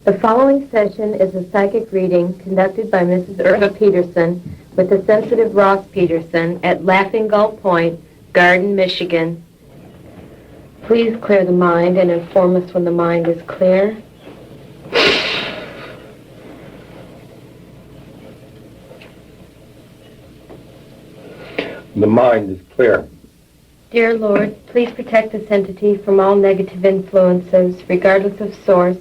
The following session is a psychic reading conducted by Mrs. Irma Peterson with the sensitive Ross Peterson at Laughing Gull Point, Garden, Michigan. Please clear the mind and inform us when the mind is clear. The mind is clear. Dear Lord, please protect this entity from all negative influences, regardless of source,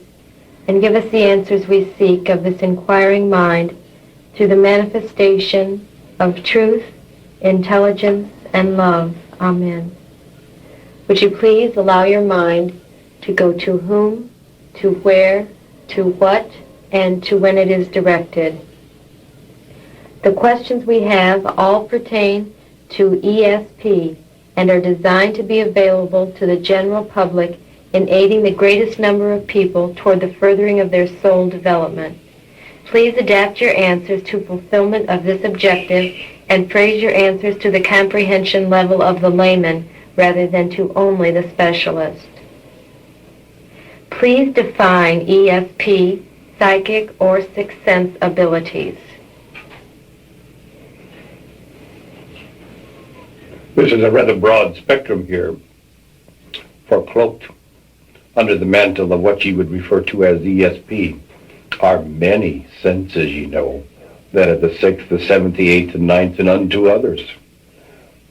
and give us the answers we seek of this inquiring mind through the manifestation of truth, intelligence, and love. Amen. Would you please allow your mind to go to whom, to where, to what, and to when it is directed. The questions we have all pertain to ESP and are designed to be available to the general public in aiding the greatest number of people toward the furthering of their soul development. Please adapt your answers to fulfillment of this objective and phrase your answers to the comprehension level of the layman rather than to only the specialist. Please define ESP, psychic or sixth sense abilities. This is a rather broad spectrum here, for cloaked under the mantle of what you would refer to as ESP are many senses, you know, that are the sixth, the seventh, the eighth, and ninth, and unto others.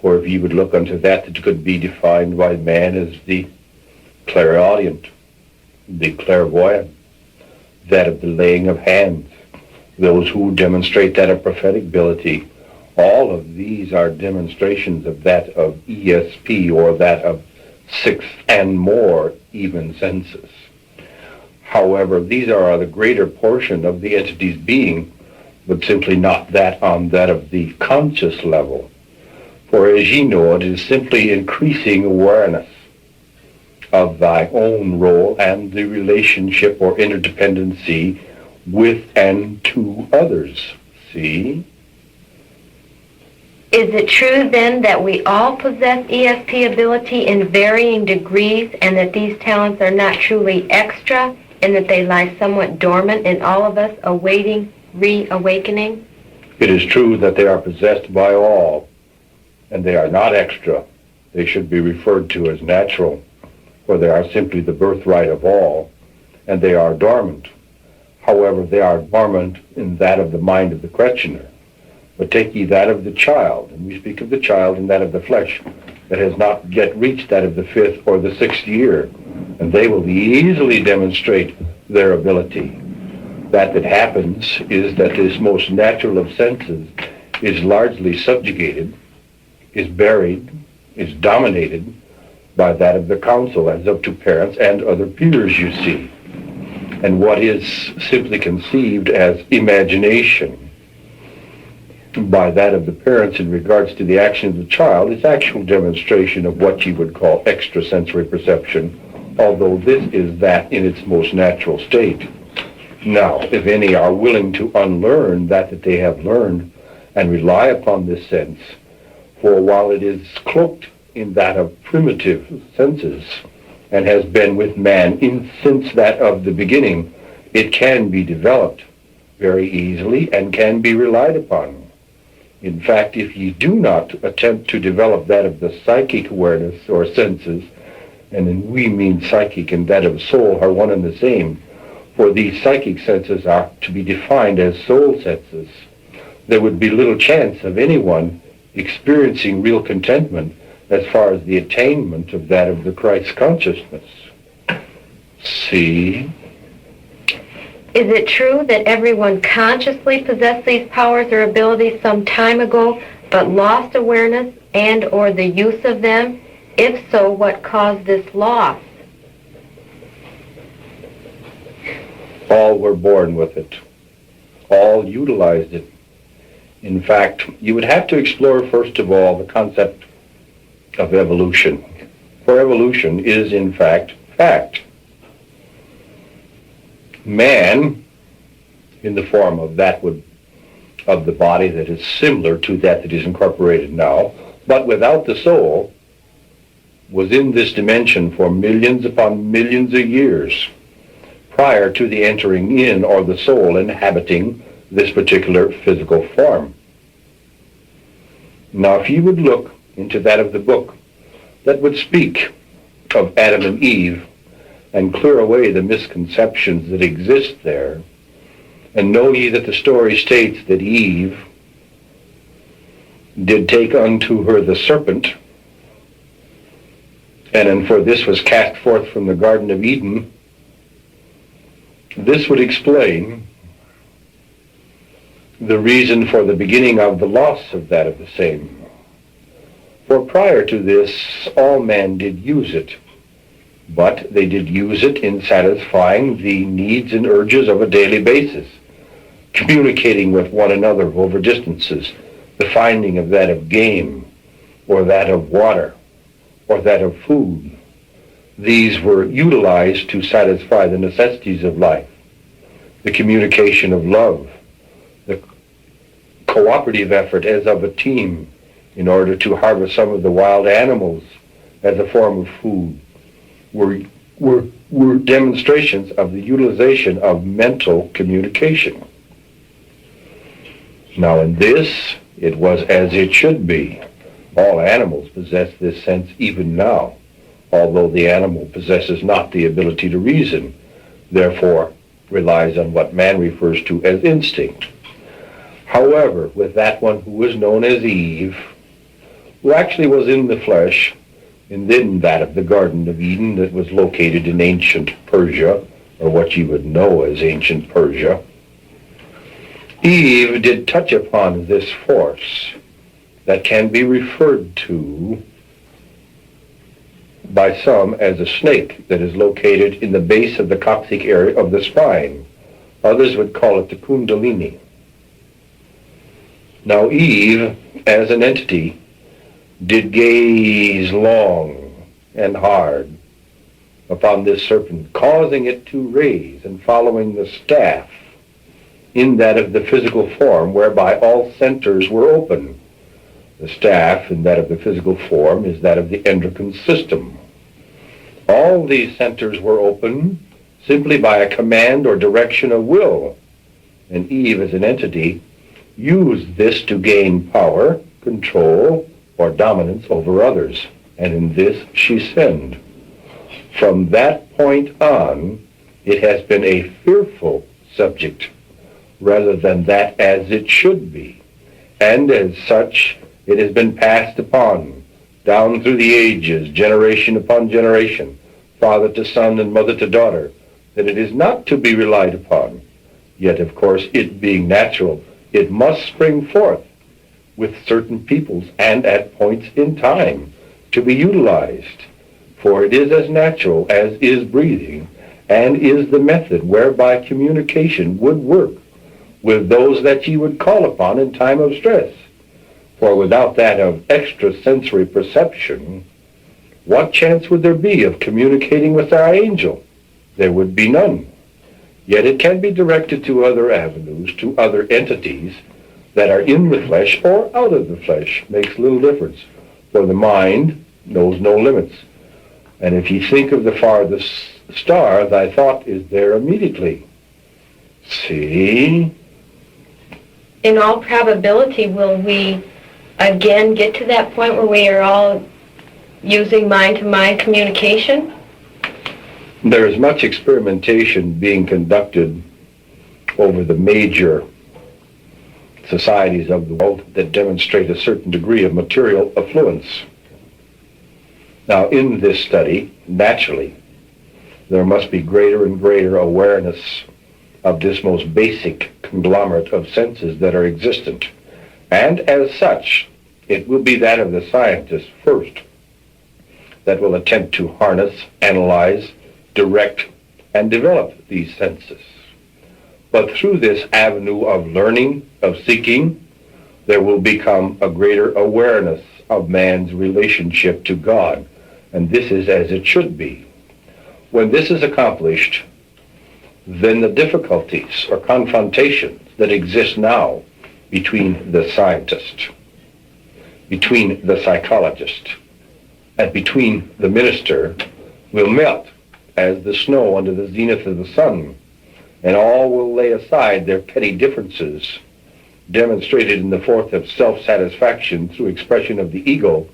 For if you would look unto that, it could be defined by man as the clairaudient, the clairvoyant, that of the laying of hands, those who demonstrate that of prophetic ability. All of these are demonstrations of that of ESP, or that of sixth and more even senses. However, these are the greater portion of the entity's being, but simply not that on that of the conscious level. For as ye know, it is simply increasing awareness of thy own role and the relationship or interdependency with and to others. See? Is it true then that we all possess ESP ability in varying degrees and that these talents are not truly extra and that they lie somewhat dormant in all of us awaiting reawakening? It is true that they are possessed by all, and they are not extra. They should be referred to as natural, for they are simply the birthright of all, and they are dormant. However, they are dormant in that of the mind of the questioner. But take ye that of the child, and we speak of the child in that of the flesh, that has not yet reached that of the fifth or the sixth year, and they will easily demonstrate their ability. That happens is that this most natural of senses is largely subjugated, is buried, is dominated by that of the council, as up to parents and other peers, you see. And what is simply conceived as imagination by that of the parents in regards to the action of the child is actual demonstration of what you would call extrasensory perception, although this is that in its most natural state. Now, if any are willing to unlearn that they have learned and rely upon this sense, for while it is cloaked in that of primitive senses and has been with man since that of the beginning, it can be developed very easily and can be relied upon. In fact, if you do not attempt to develop that of the psychic awareness or senses, and then we mean psychic and that of soul are one and the same, for these psychic senses are to be defined as soul senses, there would be little chance of anyone experiencing real contentment as far as the attainment of that of the Christ consciousness. See? Is it true that everyone consciously possessed these powers or abilities some time ago, but lost awareness and or the use of them? If so, what caused this loss? All were born with it. All utilized it. In fact, you would have to explore, first of all, the concept of evolution. For evolution is, in fact, fact. Man, in the form of that of the body that is similar to that is incorporated now, but without the soul, was in this dimension for millions upon millions of years, prior to the entering in or the soul inhabiting this particular physical form. Now, if you would look into that of the book that would speak of Adam and Eve and clear away the misconceptions that exist there, and know ye that the story states that Eve did take unto her the serpent, and for this was cast forth from the Garden of Eden, this would explain the reason for the beginning of the loss of that of the same. For prior to this, all men did use it, but they did use it in satisfying the needs and urges of a daily basis, communicating with one another over distances, the finding of that of game, or that of water, or that of food. These were utilized to satisfy the necessities of life, the communication of love, the cooperative effort as of a team in order to harvest some of the wild animals as a form of food, were demonstrations of the utilization of mental communication. Now in this, it was as it should be. All animals possess this sense even now, although the animal possesses not the ability to reason, therefore relies on what man refers to as instinct. However, with that one who was known as Eve, who actually was in the flesh, and then that of the Garden of Eden that was located in ancient Persia, or what you would know as ancient Persia, Eve did touch upon this force that can be referred to by some as a snake that is located in the base of the coccyx area of the spine. Others would call it the Kundalini. Now Eve, as an entity, did gaze long and hard upon this serpent, causing it to raise and following the staff in that of the physical form, whereby all centers were open. The staff in that of the physical form is that of the endocrine system. All these centers were open simply by a command or direction of will, and Eve as an entity used this to gain power, control, or dominance over others, and in this she sinned. From that point on, it has been a fearful subject rather than that as it should be, and as such it has been passed upon down through the ages, generation upon generation, father to son and mother to daughter, that it is not to be relied upon. Yet, of course, it being natural, it must spring forth with certain peoples and at points in time to be utilized, for it is as natural as is breathing, and is the method whereby communication would work with those that ye would call upon in time of stress. For without that of extrasensory perception, what chance would there be of communicating with our angel? There would be none. Yet it can be directed to other avenues, to other entities that are in the flesh or out of the flesh. Makes little difference, for the mind knows no limits. And if you think of the farthest star, thy thought is there immediately. See? In all probability, will we again get to that point where we are all using mind-to-mind communication? There is much experimentation being conducted over the major societies of the world that demonstrate a certain degree of material affluence. Now, in this study, naturally, there must be greater and greater awareness of this most basic conglomerate of senses that are existent. And as such, it will be that of the scientist first that will attempt to harness, analyze, direct, and develop these senses. But through this avenue of learning, of seeking, there will become a greater awareness of man's relationship to God. And this is as it should be. When this is accomplished, then the difficulties or confrontations that exist now between the scientist, between the psychologist, and between the minister will melt as the snow under the zenith of the sun, and all will lay aside their petty differences, demonstrated in the forth of self-satisfaction through expression of the ego,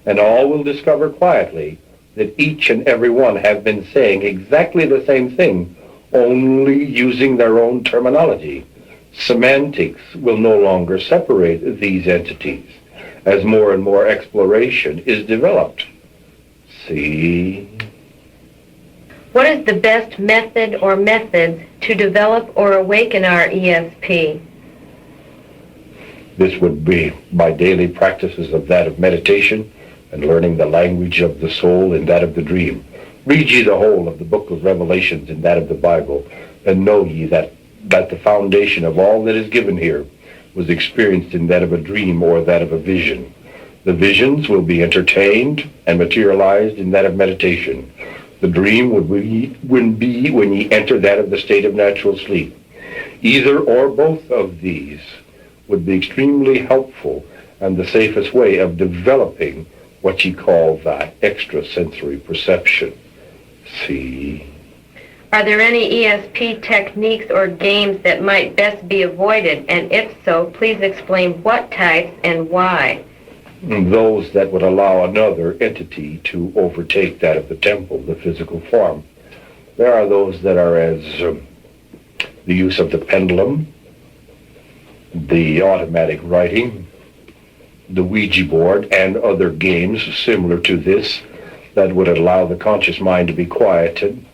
and all will discover quietly that each and every one have been saying exactly the same thing, only using their own terminology. Semantics will no longer separate these entities as more and more exploration is developed. See? What is the best method or methods to develop or awaken our ESP? This would be by daily practices of that of meditation and learning the language of the soul in that of the dream. Read ye the whole of the book of Revelations in that of the Bible, and know ye that the foundation of all that is given here was experienced in that of a dream or that of a vision. The visions will be entertained and materialized in that of meditation. The dream would be when ye enter that of the state of natural sleep. Either or both of these would be extremely helpful and the safest way of developing what ye call that extrasensory perception. See? Are there any ESP techniques or games that might best be avoided? And if so, please explain what types and why. Those that would allow another entity to overtake that of the temple, the physical form. There are those that are as the use of the pendulum, the automatic writing, the Ouija board, and other games similar to this that would allow the conscious mind to be quieted,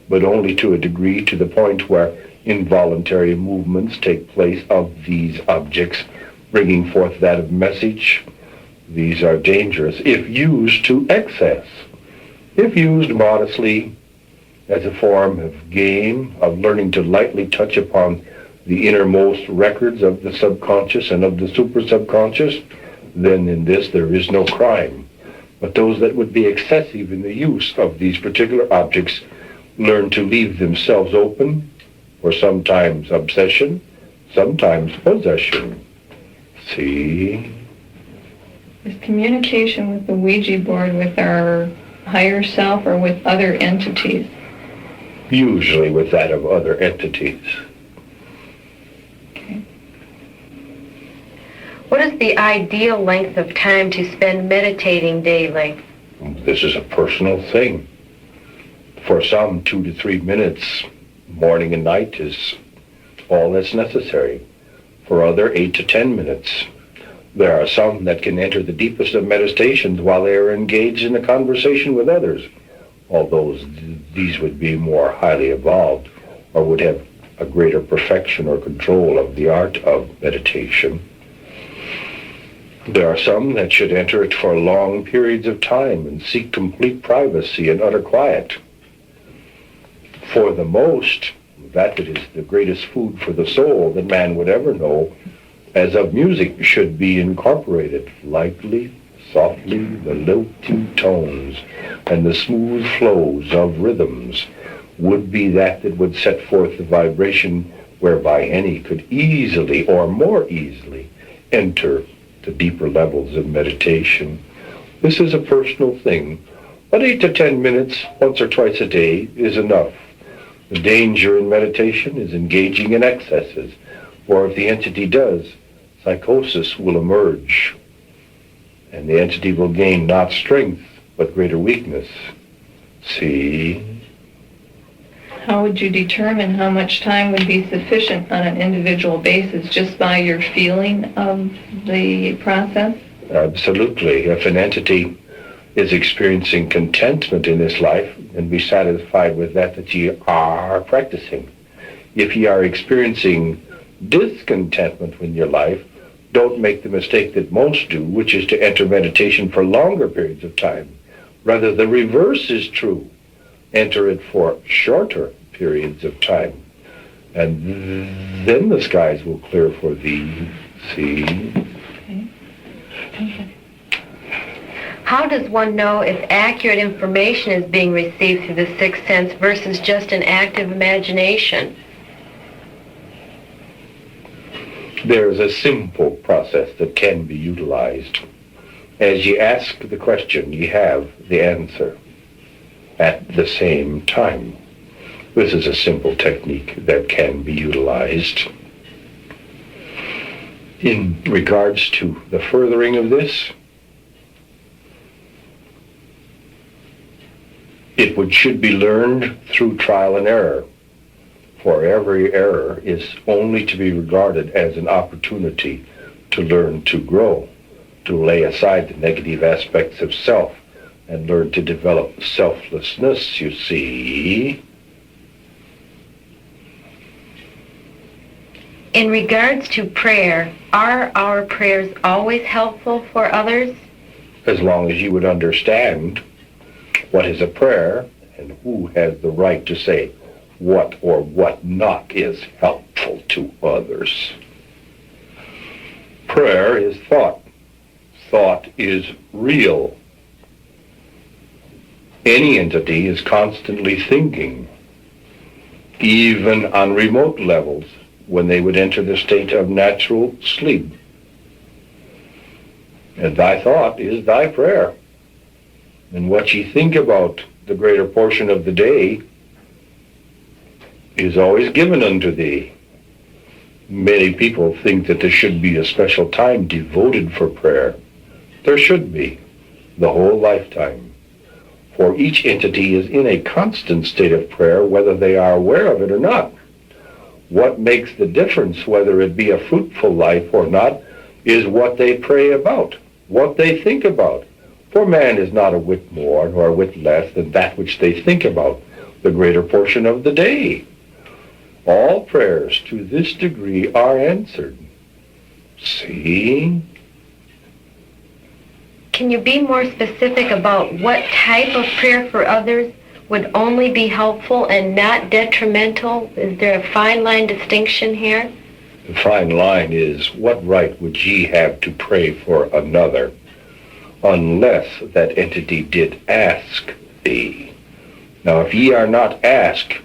but only to a degree, to the point where involuntary movements take place of these objects, bringing forth that of message. These are dangerous if used to excess. If used modestly as a form of game, of learning to lightly touch upon the innermost records of the subconscious and of the super-subconscious, then in this there is no crime. But those that would be excessive in the use of these particular objects learn to leave themselves open for sometimes obsession, sometimes possession. See? Is communication with the Ouija board with our higher self or with other entities? Usually with that of other entities. Okay. What is the ideal length of time to spend meditating daily? This is a personal thing. For some, 2 to 3 minutes, morning and night, is all that's necessary. For other, 8 to 10 minutes. There are some that can enter the deepest of meditations while they are engaged in a conversation with others, although these would be more highly evolved or would have a greater perfection or control of the art of meditation. There are some that should enter it for long periods of time and seek complete privacy and utter quiet. For the most, that is the greatest food for the soul that man would ever know, as of music, should be incorporated lightly, softly, the lilting tones and the smooth flows of rhythms would be that would set forth the vibration whereby any could easily or more easily enter the deeper levels of meditation. This is a personal thing, but 8 to 10 minutes once or twice a day is enough. The danger in meditation is engaging in excesses, for if the entity does, psychosis will emerge, and the entity will gain not strength, but greater weakness. See? How would you determine how much time would be sufficient on an individual basis, just by your feeling of the process? Absolutely. If an entity is experiencing contentment in this life, then be satisfied with that ye are practicing. If ye are experiencing discontentment in your life, don't make the mistake that most do, which is to enter meditation for longer periods of time. Rather, the reverse is true. Enter it for shorter periods of time, and then the skies will clear for thee. See? Okay. How does one know if accurate information is being received through the sixth sense versus just an active imagination? There's a simple process that can be utilized. As ye ask the question, ye have the answer. at the same time. This is a simple technique that can be utilized. In regards to the furthering of this, should be learned through trial and error, for every error is only to be regarded as an opportunity to learn to grow, to lay aside the negative aspects of self, and learn to develop selflessness, you see. In regards to prayer, are our prayers always helpful for others? As long as you would understand what is a prayer and who has the right to say what or what not is helpful to others. Prayer is thought. Thought is real. Any entity is constantly thinking, even on remote levels, when they would enter the state of natural sleep. And thy thought is thy prayer. And what ye think about the greater portion of the day is always given unto thee. Many people think that there should be a special time devoted for prayer. There should be, the whole lifetime. For each entity is in a constant state of prayer, whether they are aware of it or not. What makes the difference, whether it be a fruitful life or not, is what they pray about, what they think about. For man is not a whit more nor a whit less than that which they think about the greater portion of the day. All prayers to this degree are answered. See? Can you be more specific about what type of prayer for others would only be helpful and not detrimental? Is there a fine line distinction here? The fine line is, what right would ye have to pray for another unless that entity did ask thee? Now, if ye are not asked,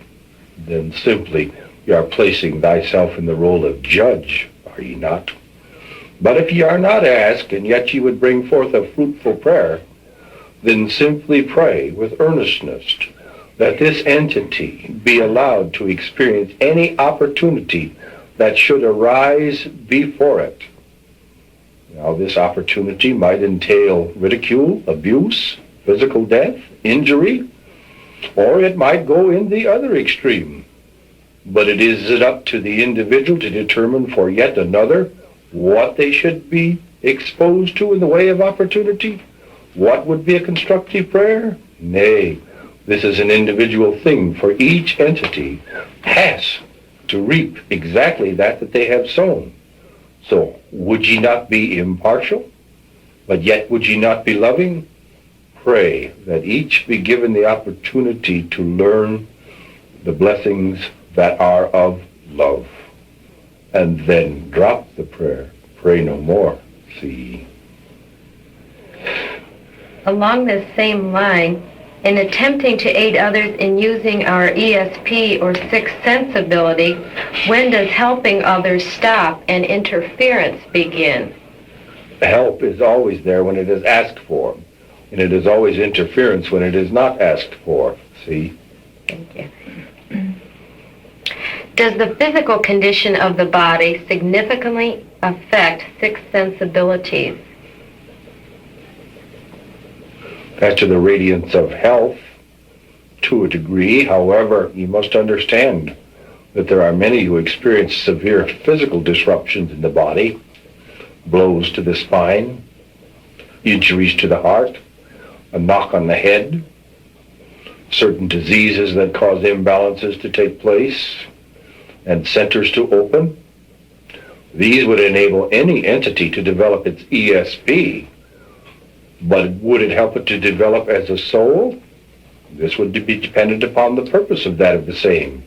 then simply you are placing thyself in the role of judge, are ye not? But if ye are not asked, and yet ye would bring forth a fruitful prayer, then simply pray with earnestness that this entity be allowed to experience any opportunity that should arise before it. Now, this opportunity might entail ridicule, abuse, physical death, injury, or it might go in the other extreme. But it is up to the individual to determine for yet another what they should be exposed to in the way of opportunity. What would be a constructive prayer? Nay, this is an individual thing, for each entity has to reap exactly that they have sown. So, would ye not be impartial, but yet would ye not be loving? Pray that each be given the opportunity to learn the blessings that are of love. And then drop the prayer. Pray no more. See? Along this same line, in attempting to aid others in using our ESP or sixth sense ability, when does helping others stop and interference begin? Help is always there when it is asked for, and it is always interference when it is not asked for. See? Thank you. Does the physical condition of the body significantly affect sixth sense abilities? As to the radiance of health, to a degree. However, you must understand that there are many who experience severe physical disruptions in the body, blows to the spine, injuries to the heart, a knock on the head, certain diseases that cause imbalances to take place, and centers to open. These would enable any entity to develop its ESP. But would it help it to develop as a soul? This would be dependent upon the purpose of that of the same.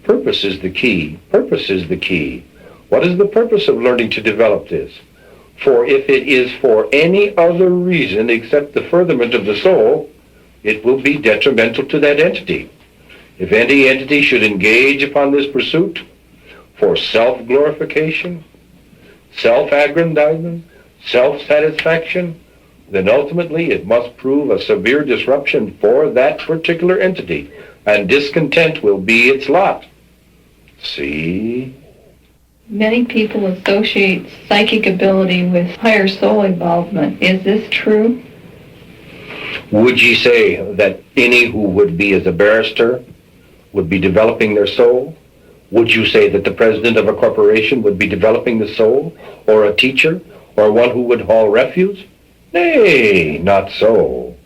Purpose is the key. Purpose is the key. What is the purpose of learning to develop this? For if it is for any other reason except the furtherment of the soul, it will be detrimental to that entity. If any entity should engage upon this pursuit for self-glorification, self-aggrandizement, self-satisfaction, then ultimately it must prove a severe disruption for that particular entity, and discontent will be its lot. See? Many people associate psychic ability with higher soul involvement. Is this true? Would ye say that any who would be as a barrister would be developing their soul? Would you say that the president of a corporation would be developing the soul, or a teacher, or one who would haul refuse? Nay, not so.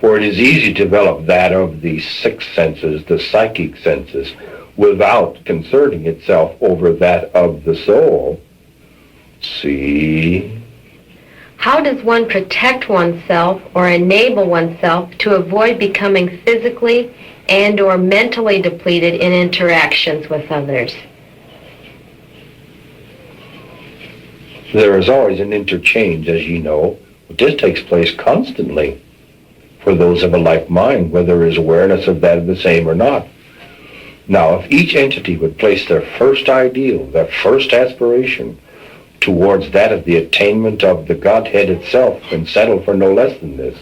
For it is easy to develop that of the sixth senses, the psychic senses, without concerning itself over that of the soul. See? How does one protect oneself or enable oneself to avoid becoming physically and or mentally depleted in interactions with others? There is always an interchange, as ye know, but this takes place constantly for those of a like mind, whether there is awareness of that of the same or not. Now, if each entity would place their first ideal, their first aspiration, towards that of the attainment of the Godhead itself, and settle for no less than this,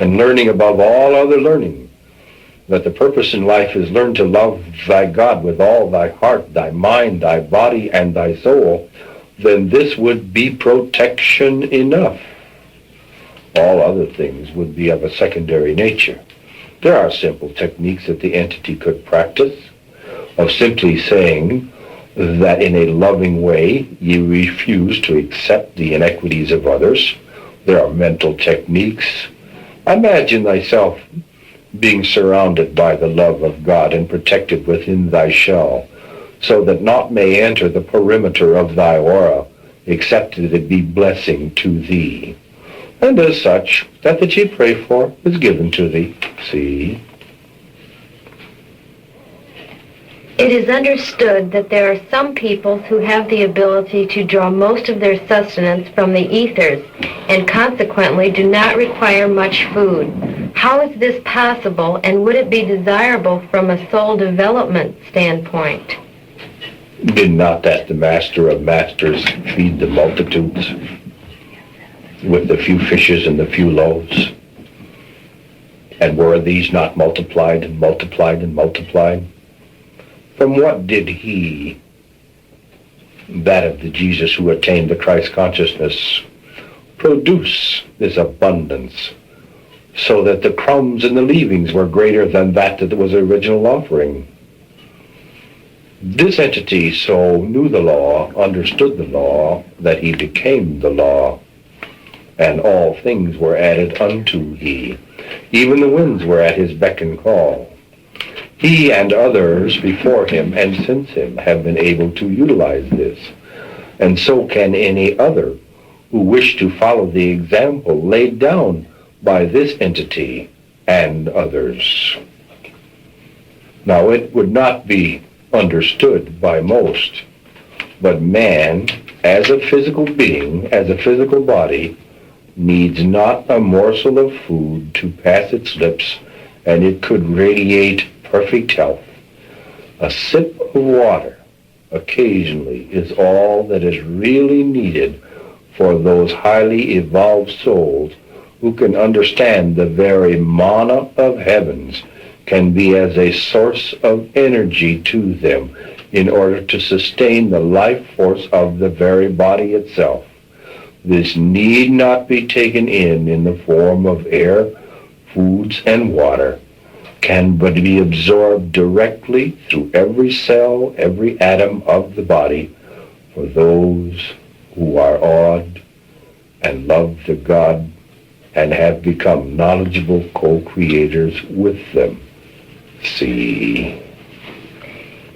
and learning above all other learning, that the purpose in life is learn to love thy God with all thy heart, thy mind, thy body, and thy soul, then this would be protection enough. All other things would be of a secondary nature. There are simple techniques that the entity could practice, of simply saying that in a loving way you refuse to accept the inequities of others. There are mental techniques. Imagine thyself being surrounded by the love of God and protected within thy shell, so that naught may enter the perimeter of thy aura, except that it be blessing to thee. And as such, that which ye pray for is given to thee. See? It is understood that there are some peoples who have the ability to draw most of their sustenance from the ethers and consequently do not require much food. How is this possible, and would it be desirable from a soul development standpoint? Did not that the master of masters feed the multitudes with the few fishes and the few loaves? And were these not multiplied and multiplied and multiplied? From what did he, that of the Jesus who attained the Christ consciousness, produce this abundance, so that the crumbs and the leavings were greater than that was the original offering? This entity so knew the law, understood the law, that he became the law, and all things were added unto he. Even the winds were at his beck and call. He and others before him and since him have been able to utilize this, and so can any other who wish to follow the example laid down by this entity and others. Now, it would not be understood by most, but man, as a physical being, as a physical body, needs not a morsel of food to pass its lips, and it could radiate perfect health. A sip of water occasionally is all that is really needed for those highly evolved souls who can understand the very manna of heavens can be as a source of energy to them in order to sustain the life force of the very body itself. This need not be taken in the form of air, foods, and water, can but be absorbed directly through every cell, every atom of the body for those who are awed and love the God and have become knowledgeable co-creators with them. See?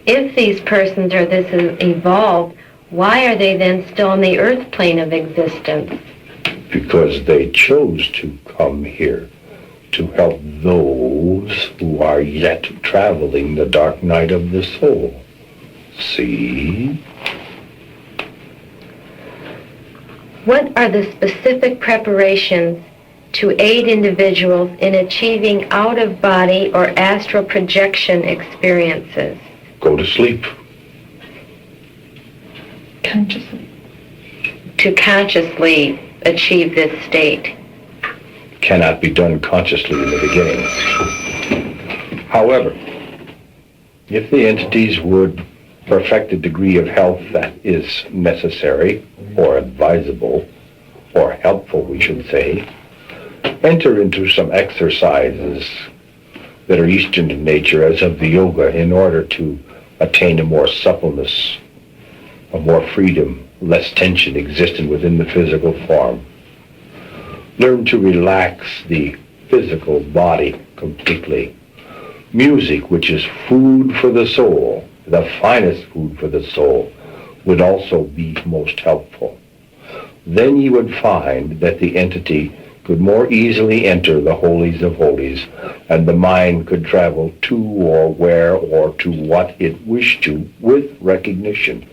If these persons are this evolved, why are they then still on the earth plane of existence? Because they chose to come here to help those who are yet traveling the dark night of the soul. See? What are the specific preparations to aid individuals in achieving out-of-body or astral projection experiences? Go to sleep. Consciously. To consciously achieve this state. cannot be done consciously in the beginning. However, if the entities would perfect the degree of health that is necessary, or advisable, or helpful, we should say, enter into some exercises that are Eastern in nature, as of the yoga, in order to attain a more suppleness, a more freedom, less tension existing within the physical form. Learn to relax the physical body completely. Music, which is food for the soul, the finest food for the soul, would also be most helpful. Then you would find that the entity could more easily enter the holies of holies, and the mind could travel to or where or to what it wished to with recognition.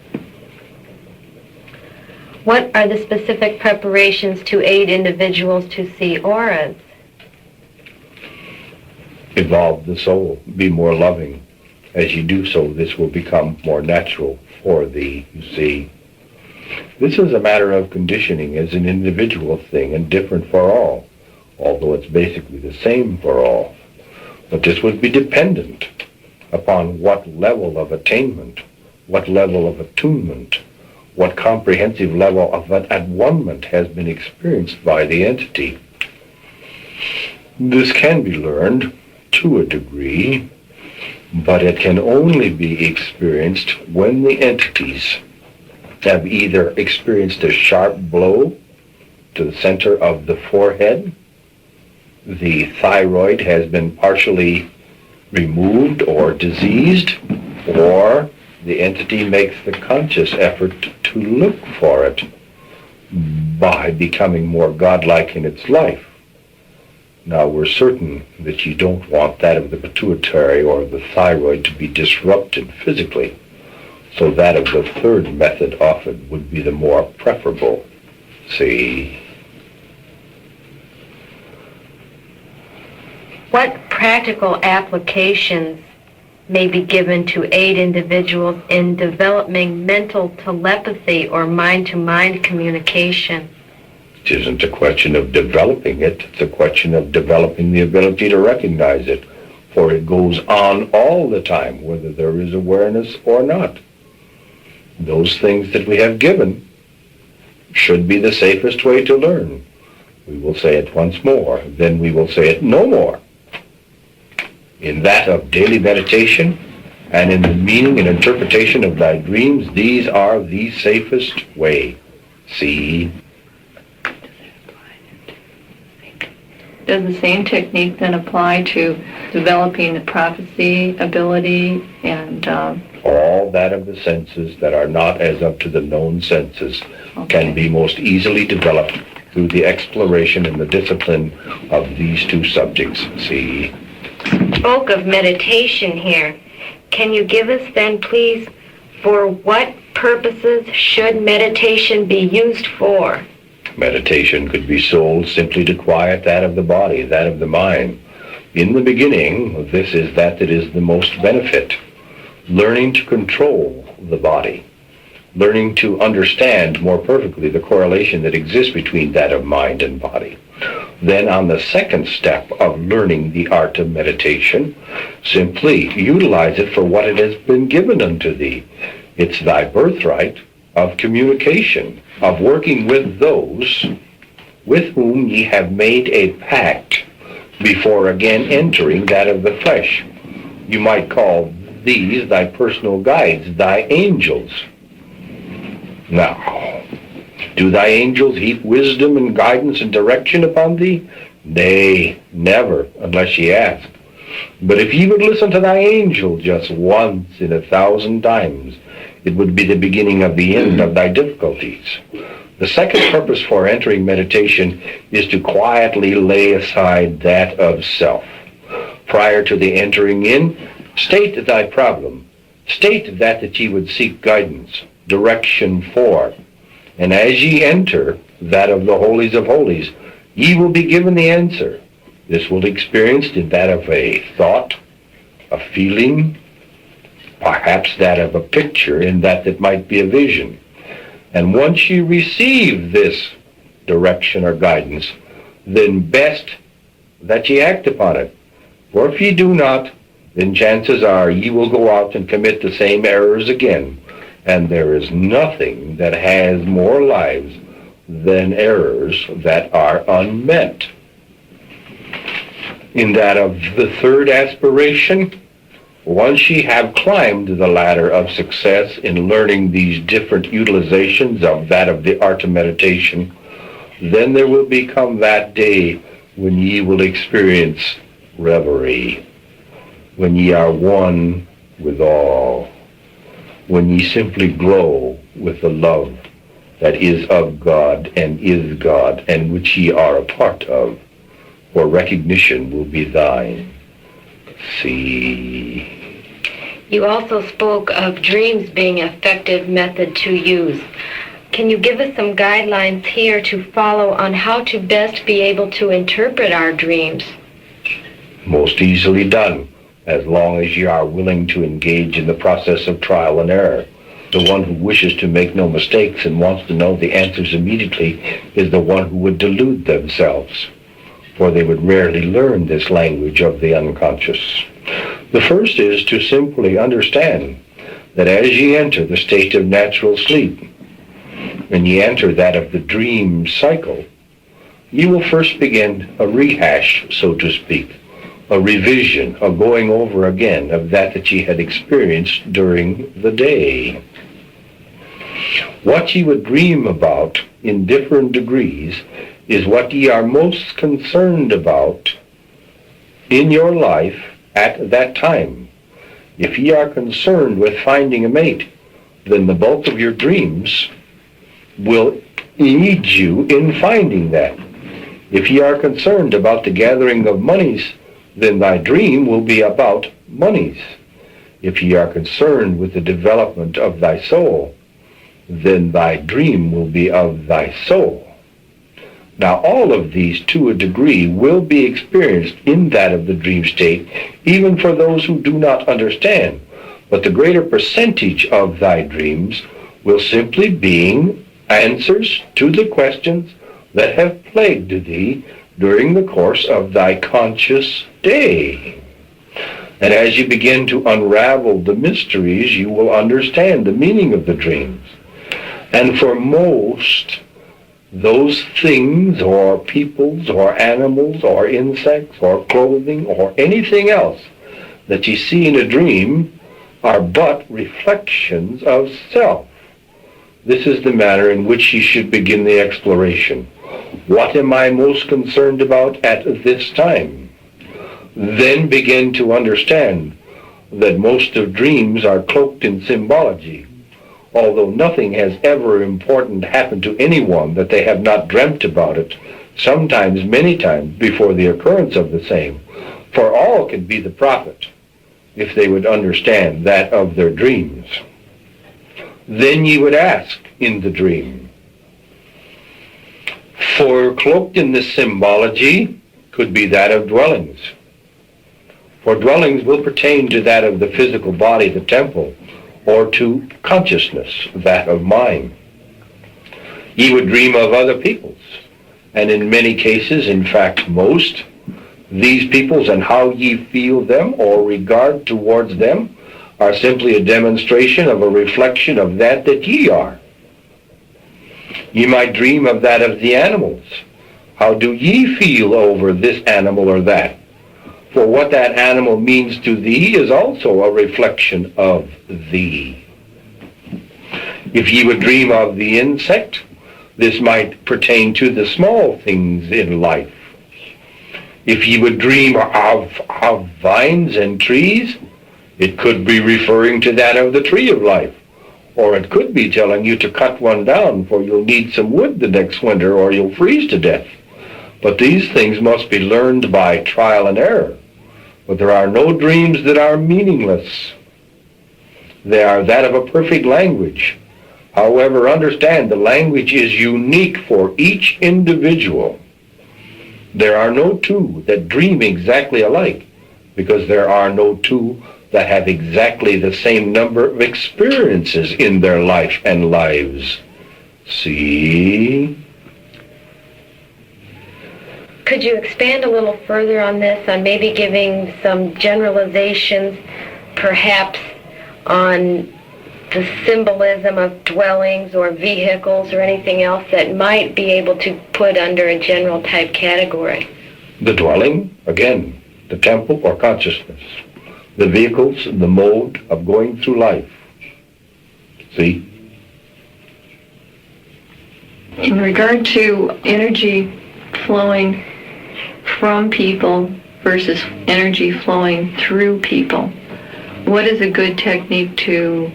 What are the specific preparations to aid individuals to see auras? Evolve the soul, be more loving. As you do so, this will become more natural for thee, you see. This is a matter of conditioning as an individual thing and different for all, although it's basically the same for all. But this would be dependent upon what level of attainment, what level of attunement, what comprehensive level of at-one-ment has been experienced by the entity. This can be learned to a degree, but it can only be experienced when the entities have either experienced a sharp blow to the center of the forehead, the thyroid has been partially removed or diseased, or the entity makes the conscious effort to look for it by becoming more godlike in its life. Now, we're certain that you don't want that of the pituitary or the thyroid to be disrupted physically, so that of the third method often would be the more preferable. See? What practical applications may be given to aid individuals in developing mental telepathy or mind-to-mind communication? It isn't a question of developing it, it's a question of developing the ability to recognize it, for it goes on all the time, whether there is awareness or not. Those things that we have given should be the safest way to learn. We will say it once more, then we will say it no more. In that of daily meditation, and in the meaning and interpretation of thy dreams, these are the safest way. See? Does the same technique then apply to developing the prophecy ability and all that of the senses that are not as up to the known senses can be most easily developed through the exploration and the discipline of these two subjects. See? Spoke of meditation here. Can you give us then, please, for what purposes should meditation be used for? Meditation could be sold simply to quiet that of the body, that of the mind. In the beginning, this is that is the most benefit. Learning to control the body. Learning to understand more perfectly the correlation that exists between that of mind and body. Then on the second step of learning the art of meditation, simply utilize it for what it has been given unto thee. It's thy birthright of communication, of working with those with whom ye have made a pact before again entering that of the flesh. You might call these thy personal guides, thy angels. Now, do thy angels heap wisdom and guidance and direction upon thee? Nay, never, unless ye ask. But if ye would listen to thy angel just once in 1,000 times, it would be the beginning of the end of thy difficulties. The second purpose for entering meditation is to quietly lay aside that of self. Prior to the entering in, state thy problem. State that ye would seek guidance, direction for. And as ye enter that of the holies of holies, ye will be given the answer. This will be experienced in that of a thought, a feeling, perhaps that of a picture, in that might be a vision. And once you receive this direction or guidance, then best that ye act upon it. For if ye do not, then chances are ye will go out and commit the same errors again. And there is nothing that has more lives than errors that are unmet. In that of the third aspiration, once ye have climbed the ladder of success in learning these different utilizations of that of the art of meditation, then there will become that day when ye will experience reverie, when ye are one with all, when ye simply glow with the love that is of God and which ye are a part of, for recognition will be thine. See. You also spoke of dreams being an effective method to use. Can you give us some guidelines here to follow on how to best be able to interpret our dreams? Most easily done, as long as you are willing to engage in the process of trial and error. The one who wishes to make no mistakes and wants to know the answers immediately is the one who would delude themselves, for they would rarely learn this language of the unconscious. The first is to simply understand that as ye enter the state of natural sleep, when ye enter that of the dream cycle, you will first begin a rehash, so to speak, a revision, a going over again of that ye had experienced during the day. What ye would dream about in different degrees is what ye are most concerned about in your life at that time. If ye are concerned with finding a mate, then the bulk of your dreams will aid you in finding that. If ye are concerned about the gathering of monies, then thy dream will be about monies. If ye are concerned with the development of thy soul, then thy dream will be of thy soul. Now all of these to a degree will be experienced in that of the dream state, even for those who do not understand. But the greater percentage of thy dreams will simply be answers to the questions that have plagued thee during the course of thy conscious day. And as you begin to unravel the mysteries, you will understand the meaning of the dreams. And for most, those things or peoples or animals or insects or clothing or anything else that you see in a dream are but reflections of self. This is the manner in which you should begin the exploration. What am I most concerned about at this time? Then begin to understand that most of dreams are cloaked in symbology. Although nothing has ever important happened to anyone that they have not dreamt about it, sometimes many times before the occurrence of the same. For all can be the prophet, if they would understand that of their dreams. Then ye would ask in the dream. For cloaked in this symbology could be that of dwellings. For dwellings will pertain to that of the physical body, the temple, or to consciousness, that of mind. Ye would dream of other peoples, and in many cases, in fact most, these peoples and how ye feel them or regard towards them are simply a demonstration of a reflection of that ye are. Ye might dream of that of the animals. How do ye feel over this animal or that? For what that animal means to thee is also a reflection of thee. If ye would dream of the insect, this might pertain to the small things in life. If ye would dream of vines and trees, it could be referring to that of the tree of life. Or it could be telling you to cut one down, for you'll need some wood the next winter or you'll freeze to death. But these things must be learned by trial and error. But there are no dreams that are meaningless. They are that of a perfect language. However, understand the language is unique for each individual. There are no two that dream exactly alike, because there are no two that have exactly the same number of experiences in their life and lives. See? Could you expand a little further on this, on maybe giving some generalizations, perhaps on the symbolism of dwellings or vehicles or anything else that might be able to put under a general type category? The dwelling, again, the temple or consciousness. The vehicles, the mode of going through life. See? In regard to energy flowing from people versus energy flowing through people, what is a good technique to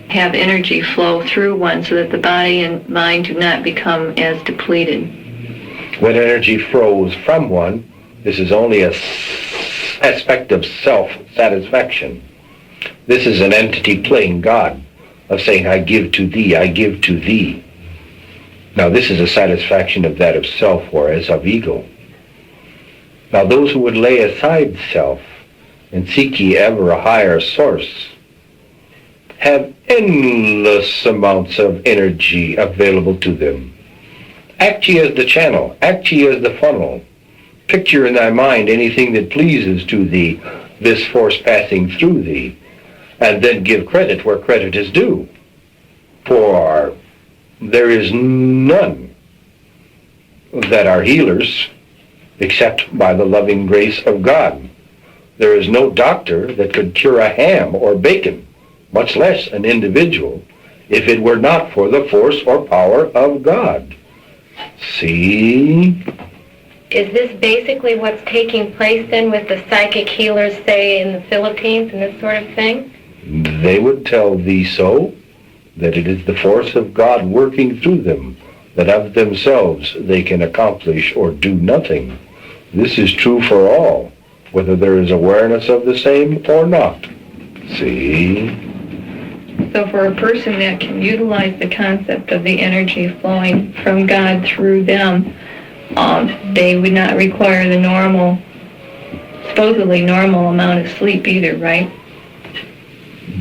have energy flow through one so that the body and mind do not become as depleted? When energy flows from one, this is only an aspect of self-satisfaction. This is an entity playing God, of saying, I give to thee, I give to thee. Now this is a satisfaction of that of self, whereas of ego. Now those who would lay aside self and seek ye ever a higher source have endless amounts of energy available to them. Act ye as the channel, act ye as the funnel. Picture in thy mind anything that pleases to thee, this force passing through thee, and then give credit where credit is due. For there is none that are healers except by the loving grace of God. There is no doctor that could cure a ham or bacon, much less an individual, if it were not for the force or power of God. See? Is this basically what's taking place then with the psychic healers, say, in the Philippines and this sort of thing? They would tell thee so, that it is the force of God working through them, that of themselves they can accomplish or do nothing. This is true for all, whether there is awareness of the same or not. See? So for a person that can utilize the concept of the energy flowing from God through them, they would not require the normal, supposedly normal amount of sleep either, right?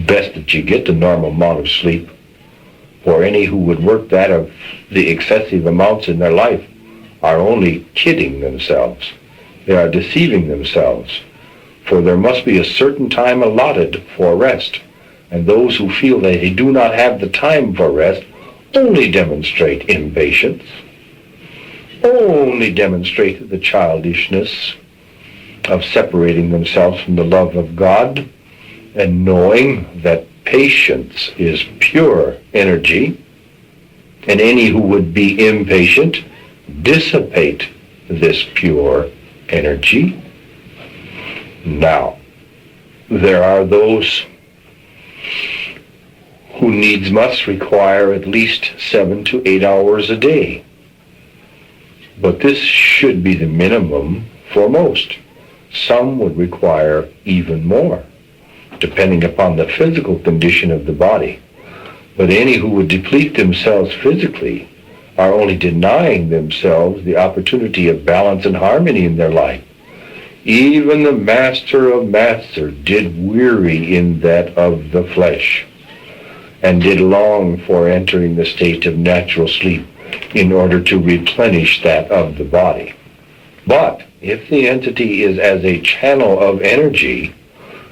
Best that you get the normal amount of sleep. For any who would work that of the excessive amounts in their life are only kidding themselves. They are deceiving themselves. For there must be a certain time allotted for rest. And those who feel that they do not have the time for rest only demonstrate impatience, only demonstrate the childishness of separating themselves from the love of God, and knowing that patience is pure energy, and any who would be impatient dissipate this pure energy. Now, there are those who needs must require at least 7 to 8 hours a day. But this should be the minimum for most. Some would require even more, depending upon the physical condition of the body. But any who would deplete themselves physically are only denying themselves the opportunity of balance and harmony in their life. Even the Master of Masters did weary in that of the flesh, and did long for entering the state of natural sleep in order to replenish that of the body. But if the entity is as a channel of energy,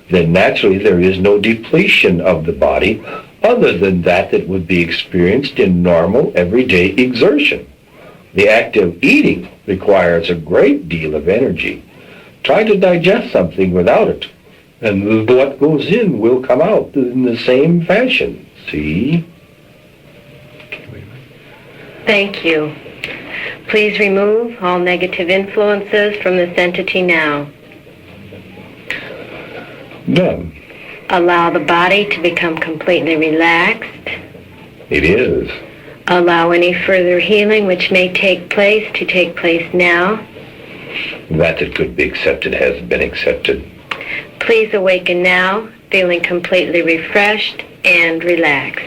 then naturally there is no depletion of the body other than that would be experienced in normal everyday exertion. The act of eating requires a great deal of energy. Try to digest something without it, and what goes in will come out in the same fashion. See? Thank you. Please remove all negative influences from this entity now. Done. Allow the body to become completely relaxed. It is. Allow any further healing which may take place to take place now. That could be accepted has been accepted. Please awaken now, feeling completely refreshed and relaxed.